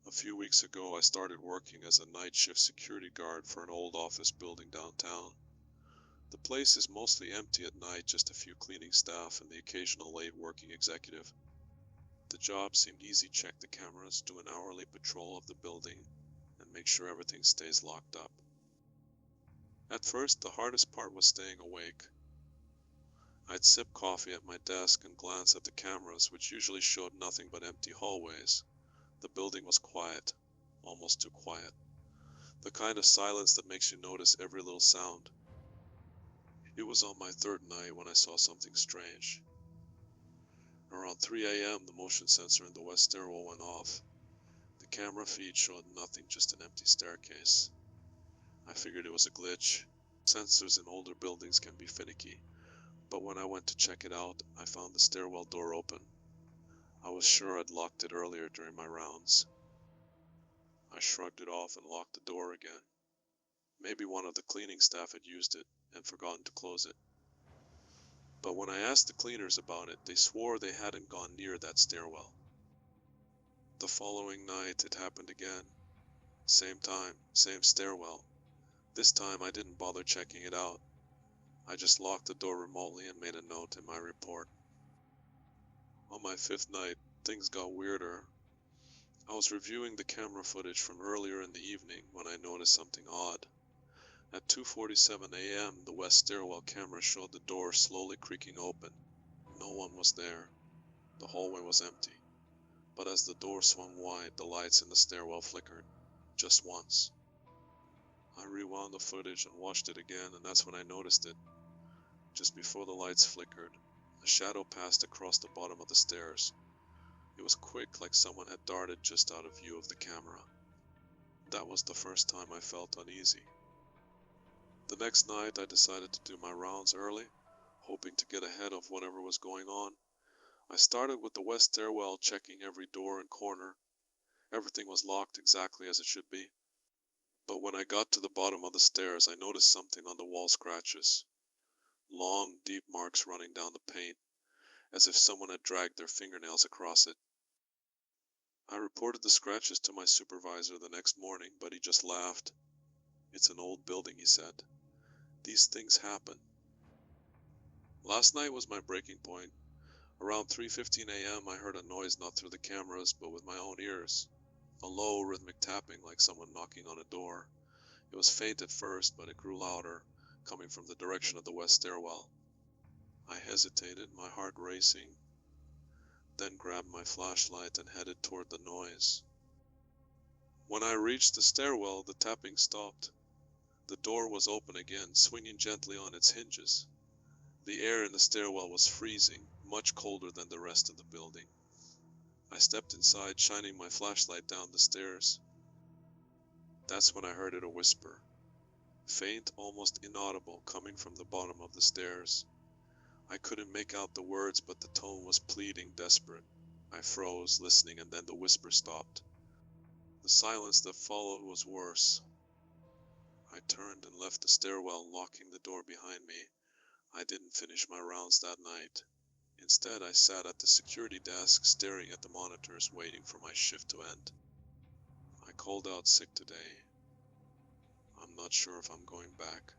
A few weeks ago, I started working as a night shift security guard for an old office building downtown. The place is mostly empty at night, just a few cleaning staff and the occasional late working executive. The job seemed easy: check the cameras, do an hourly patrol of the building, and make sure everything stays locked up. At first, the hardest part was staying awake. I'd sip coffee at my desk and glance at the cameras, which usually showed nothing but empty hallways. The building was quiet, almost too quiet. The kind of silence that makes you notice every little sound. It was on my third night when I saw something strange. Around 3 a.m., the motion sensor in the west stairwell went off. The camera feed showed nothing, just an empty staircase. I figured it was a glitch. Sensors in older buildings can be finicky, but when I went to check it out, I found the stairwell door open. I was sure I'd locked it earlier during my rounds. I shrugged it off and locked the door again. Maybe one of the cleaning staff had used it and forgotten to close it. But when I asked the cleaners about it, they swore they hadn't gone near that stairwell. The following night, it happened again. Same time, same stairwell. This time, I didn't bother checking it out. I just locked the door remotely and made a note in my report. On my fifth night, things got weirder. I was reviewing the camera footage from earlier in the evening when I noticed something odd. At 2:47 a.m., the west stairwell camera showed the door slowly creaking open. No one was there. The hallway was empty. But as the door swung wide, the lights in the stairwell flickered. Just once. I rewound the footage and watched it again, and that's when I noticed it. Just before the lights flickered, a shadow passed across the bottom of the stairs. It was quick, like someone had darted just out of view of the camera. That was the first time I felt uneasy. The next night, I decided to do my rounds early, hoping to get ahead of whatever was going on. I started with the west stairwell, checking every door and corner. Everything was locked exactly as it should be. But when I got to the bottom of the stairs, I noticed something on the wall scratches. Long, deep marks running down the paint, as if someone had dragged their fingernails across it. I reported the scratches to my supervisor the next morning, but he just laughed. "It's an old building," he said. "These things happen." Last night was my breaking point. Around 3:15 a.m., I heard a noise not through the cameras, but with my own ears. A low, rhythmic tapping, like someone knocking on a door. It was faint at first, but it grew louder, coming from the direction of the west stairwell. I hesitated, my heart racing, then grabbed my flashlight and headed toward the noise. When I reached the stairwell, the tapping stopped. The door was open again, swinging gently on its hinges. The air in the stairwell was freezing, much colder than the rest of the building. I stepped inside, shining my flashlight down the stairs. That's when I heard a whisper, faint, almost inaudible, coming from the bottom of the stairs. I couldn't make out the words, but the tone was pleading, desperate. I froze, listening, and then the whisper stopped. The silence that followed was worse. I turned and left the stairwell, locking the door behind me. I didn't finish my rounds that night. Instead, I sat at the security desk, staring at the monitors, waiting for my shift to end. I called out sick today. I'm not sure if I'm going back.